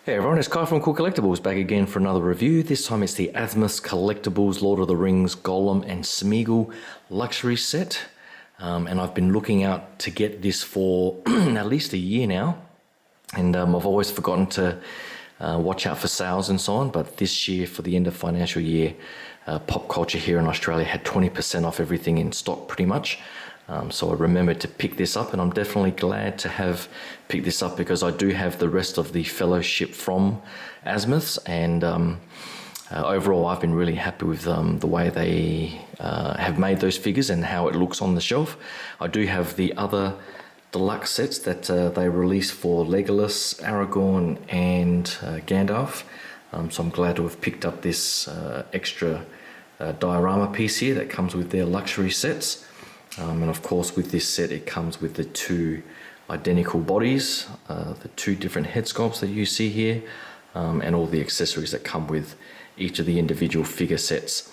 Hey everyone, it's Kai from Cool Collectibles back again for another review. This time it's the Asmus Collectibles Lord of the Rings Gollum and Smeagol luxury set. And I've been looking out to get this for at least a year now. And I've always forgotten to watch out for sales and so on. But this year, for the end of financial year, Pop Culture here in Australia had 20% off everything in stock pretty much. So I remembered to pick this up, and I'm definitely glad to have picked this up because I do have the rest of the fellowship from Asmus, and overall I've been really happy with the way they have made those figures and how it looks on the shelf. I do have the other deluxe sets that they released for Legolas, Aragorn and Gandalf, so I'm glad to have picked up this extra diorama piece here that comes with their luxury sets. And of course with this set it comes with the two identical bodies, the two different head sculpts that you see here, and all the accessories that come with each of the individual figure sets.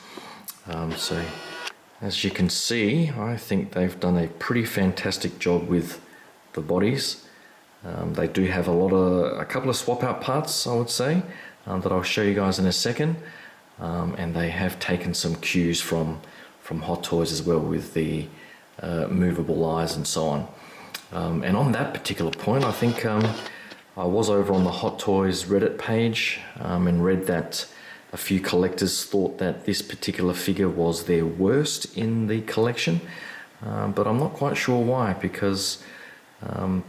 So as you can see, I think they've done a pretty fantastic job with the bodies. They do have a couple of swap out parts, I would say, that I'll show you guys in a second, and they have taken some cues from Hot Toys as well with the movable eyes and so on. And on that particular point, I think I was over on the Hot Toys Reddit page and read that a few collectors thought that this particular figure was their worst in the collection, but I'm not quite sure why, because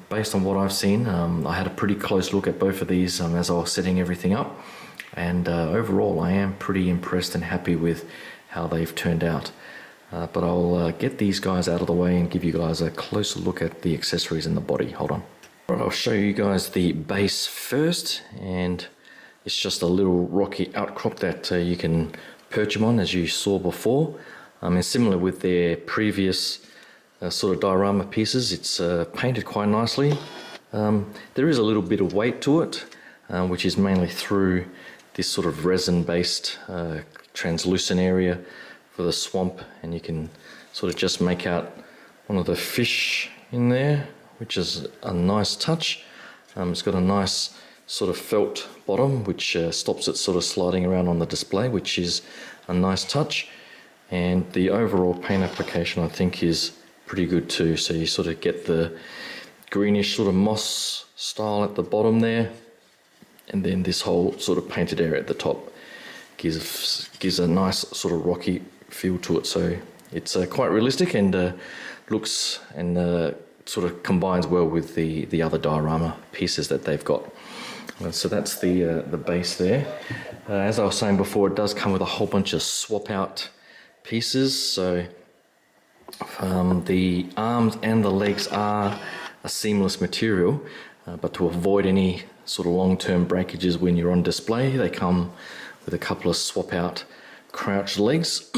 based on what I've seen, I had a pretty close look at both of these as I was setting everything up, and overall I am pretty impressed and happy with how they've turned out. But I'll get these guys out of the way and give you guys a closer look at the accessories in the body. Hold on. Right, I'll show you guys the base first, and it's just a little rocky outcrop that you can perch them on, as you saw before. And similar with their previous sort of diorama pieces, it's painted quite nicely. There is a little bit of weight to it, which is mainly through this sort of resin-based translucent area for the swamp, and you can sort of just make out one of the fish in there, which is a nice touch. It's got a nice sort of felt bottom which stops it sort of sliding around on the display, which is a nice touch. And the overall paint application I think is pretty good too, so you sort of get the greenish sort of moss style at the bottom there, and then this whole sort of painted area at the top gives a nice sort of rocky feel to it. So it's quite realistic and looks and sort of combines well with the other diorama pieces that they've got. So that's the base there. As I was saying before, it does come with a whole bunch of swap out pieces. So the arms and the legs are a seamless material, but to avoid any sort of long-term breakages when you're on display, they come with a couple of swap out crouch legs,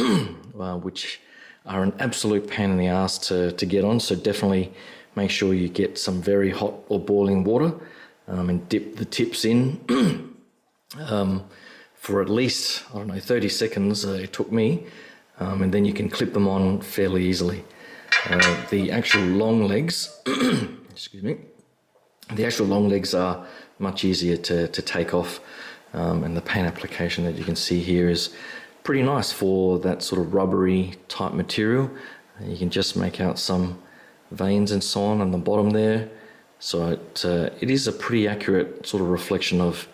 which are an absolute pain in the ass to get on. So definitely make sure you get some very hot or boiling water and dip the tips in for at least, I don't know, 30 seconds it took me, and then you can clip them on fairly easily. The actual long legs, excuse me, the actual long legs are much easier to take off, and the paint application that you can see here is pretty nice for that sort of rubbery type material. You can just make out some veins and so on the bottom there. So it is a pretty accurate sort of reflection of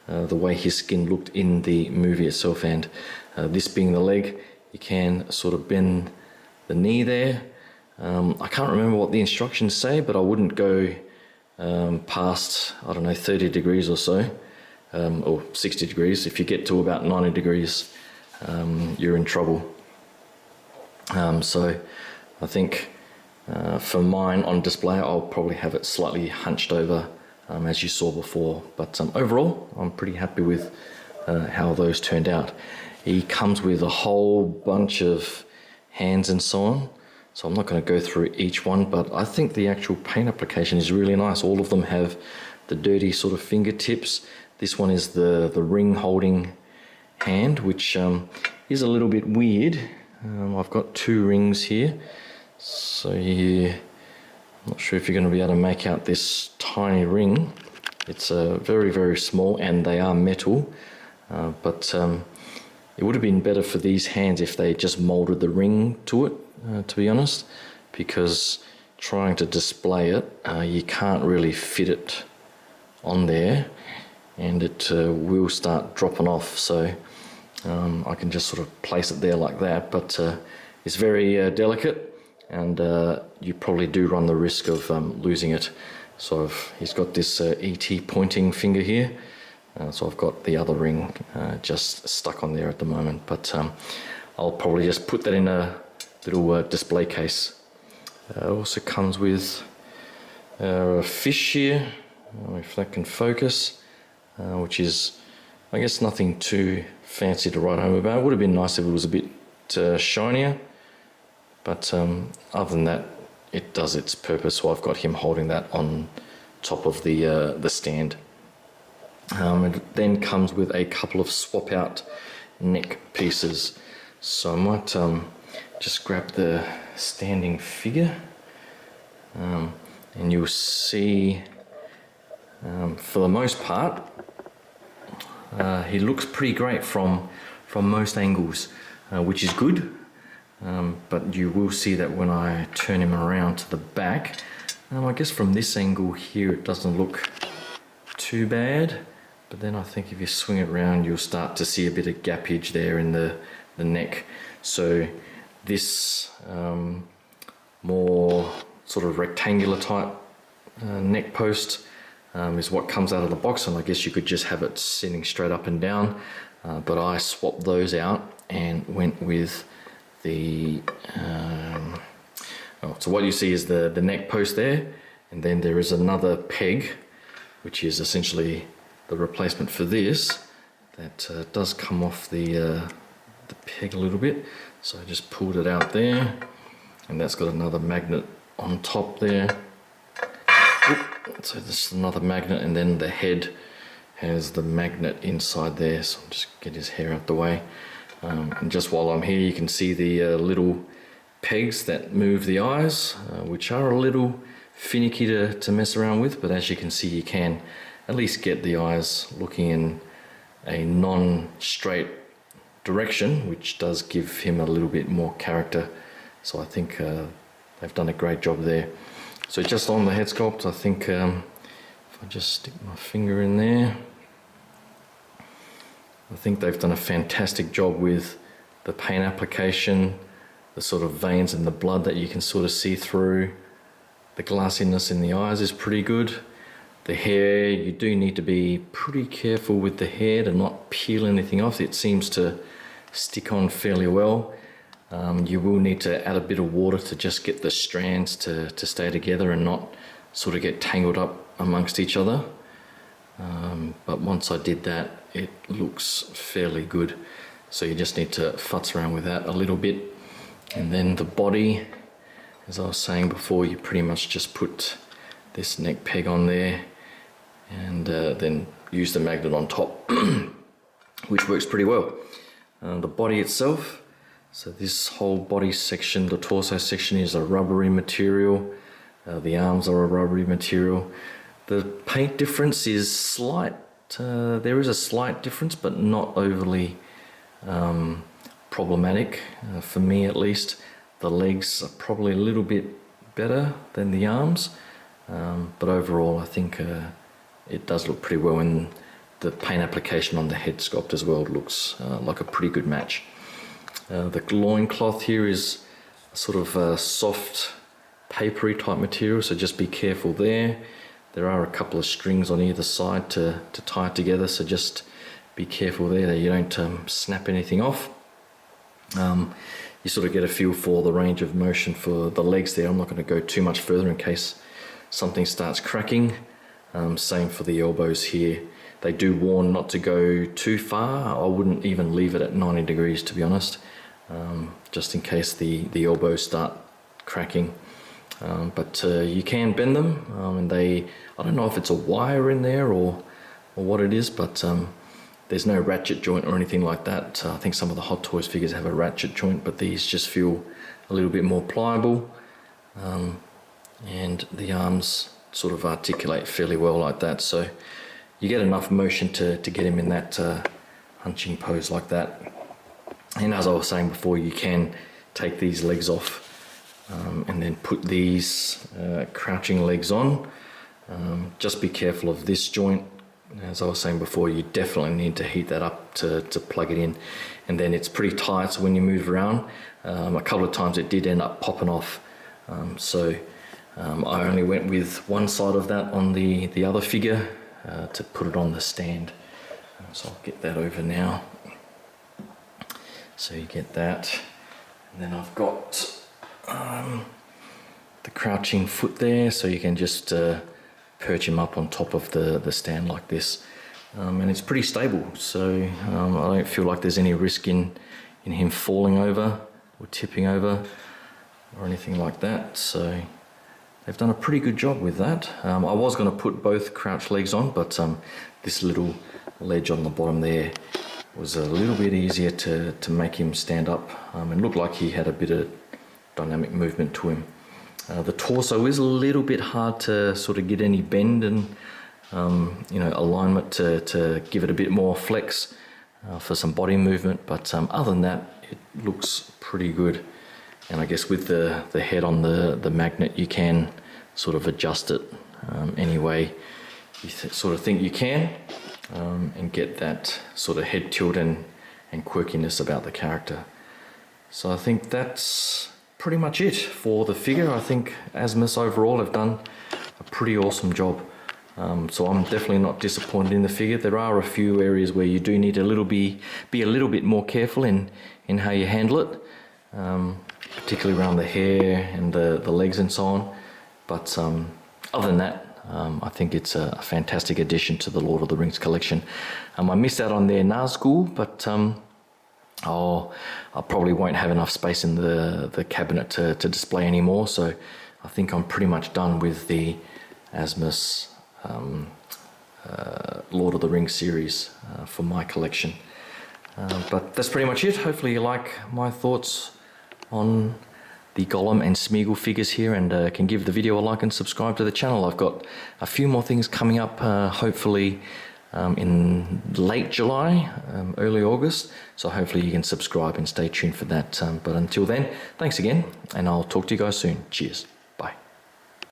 the way his skin looked in the movie itself. And this being the leg, you can sort of bend the knee there. I can't remember what the instructions say, but I wouldn't go past, I don't know, 30 degrees or so, or 60 degrees. If you get to about 90 degrees, you're in trouble. So I think for mine on display, I'll probably have it slightly hunched over, as you saw before. But overall, I'm pretty happy with how those turned out. He comes with a whole bunch of hands and so on, so I'm not going to go through each one, but I think the actual paint application is really nice. All of them have the dirty sort of fingertips. This one is the ring holding hand, which is a little bit weird. I've got two rings here, so I'm not sure if you're going to be able to make out this tiny ring It's very, very small, and they are metal, but it would have been better for these hands if they just molded the ring to it, to be honest, because trying to display it, you can't really fit it on there, and it will start dropping off. So I can just sort of place it there like that, but it's very delicate, and you probably do run the risk of losing it. So he's got this ET pointing finger here, so I've got the other ring just stuck on there at the moment, but I'll probably just put that in a little display case. It also comes with a fish here, if that can focus, which is, I guess, nothing too fancy to write home about. It would have been nice if it was a bit shinier, but other than that, it does its purpose. So I've got him holding that on top of the stand. It then comes with a couple of swap out neck pieces. So I might just grab the standing figure, and you'll see for the most part he looks pretty great from most angles, which is good, but you will see that when I turn him around to the back, I guess from this angle here it doesn't look too bad, but then I think if you swing it around you'll start to see a bit of gappage there in the neck. So this more sort of rectangular type neck post is what comes out of the box, and I guess you could just have it sitting straight up and down, but I swapped those out and went with the so what you see is the neck post there, and then there is another peg which is essentially the replacement for this that does come off the peg a little bit. So I just pulled it out there, and that's got another magnet on top there. So this is another magnet, and then the head has the magnet inside there. So I'll just get his hair out the way. And just while I'm here, you can see the little pegs that move the eyes, which are a little finicky to mess around with, but as you can see, you can at least get the eyes looking in a non-straight direction, which does give him a little bit more character. So I think they've done a great job there. So just on the head sculpt, I think if I just stick my finger in there, I think they've done a fantastic job with the paint application, the sort of veins and the blood that you can sort of see through. The glassiness in the eyes is pretty good. The hair, you do need to be pretty careful with the hair to not peel anything off. It seems to stick on fairly well. You will need to add a bit of water to just get the strands to stay together and not sort of get tangled up amongst each other. But once I did that, it looks fairly good. So you just need to futz around with that a little bit. And then the body, as I was saying before, you pretty much just put this neck peg on there and then use the magnet on top, which works pretty well. The body itself, so this whole body section, the torso section, is a rubbery material. The arms are a rubbery material. The paint difference is slight. There is a slight difference, but not overly problematic, for me at least. The legs are probably a little bit better than the arms, but overall I think it does look pretty well, and the paint application on the head sculpt as well looks like a pretty good match. The loincloth here is sort of a soft papery type material, so just be careful there. There are a couple of strings on either side to tie it together, so just be careful there that you don't snap anything off. You sort of get a feel for the range of motion for the legs there. I'm not going to go too much further in case something starts cracking. Same for the elbows here. They do warn not to go too far. I wouldn't even leave it at 90 degrees, to be honest, just in case the elbows start cracking. But you can bend them, and I don't know if it's a wire in there or what it is, but there's no ratchet joint or anything like that. I think some of the Hot Toys figures have a ratchet joint, but these just feel a little bit more pliable. And the arms sort of articulate fairly well like that. So you get enough motion to get him in that hunching pose like that. And as I was saying before, you can take these legs off and then put these crouching legs on. Just be careful of this joint. As I was saying before, you definitely need to heat that up to plug it in, and then it's pretty tight, so when you move around, a couple of times it did end up popping off. I only went with one side of that on the other figure to put it on the stand. So I'll get that over now. So you get that, and then I've got the crouching foot there, so you can just perch him up on top of the stand like this, and it's pretty stable, so I don't feel like there's any risk in him falling over or tipping over or anything like that. So they've done a pretty good job with that. I was going to put both crouch legs on, but this little ledge on the bottom there was a little bit easier to make him stand up, and looked like he had a bit of dynamic movement to him. The torso is a little bit hard to sort of get any bend and alignment to give it a bit more flex for some body movement, but other than that, it looks pretty good. And I guess with the head on the magnet, you can sort of adjust it any way you sort of think you can, and get that sort of head tilt and quirkiness about the character. So I think that's pretty much it for the figure. I think Asmus overall have done a pretty awesome job. So I'm definitely not disappointed in the figure. There are a few areas where you do need to be a little bit more careful in how you handle it, particularly around the hair and the legs and so on. But other than that, I think it's a fantastic addition to the Lord of the Rings collection. I missed out on their Nazgul, but I probably won't have enough space in the cabinet to display anymore, so I think I'm pretty much done with the Asmus Lord of the Rings series for my collection. But that's pretty much it. Hopefully you like my thoughts on the Gollum and Smeagol figures here, and can give the video a like and subscribe to the channel. I've got a few more things coming up, hopefully in late July, early August, so hopefully you can subscribe and stay tuned for that. But until then, thanks again, and I'll talk to you guys soon. Cheers.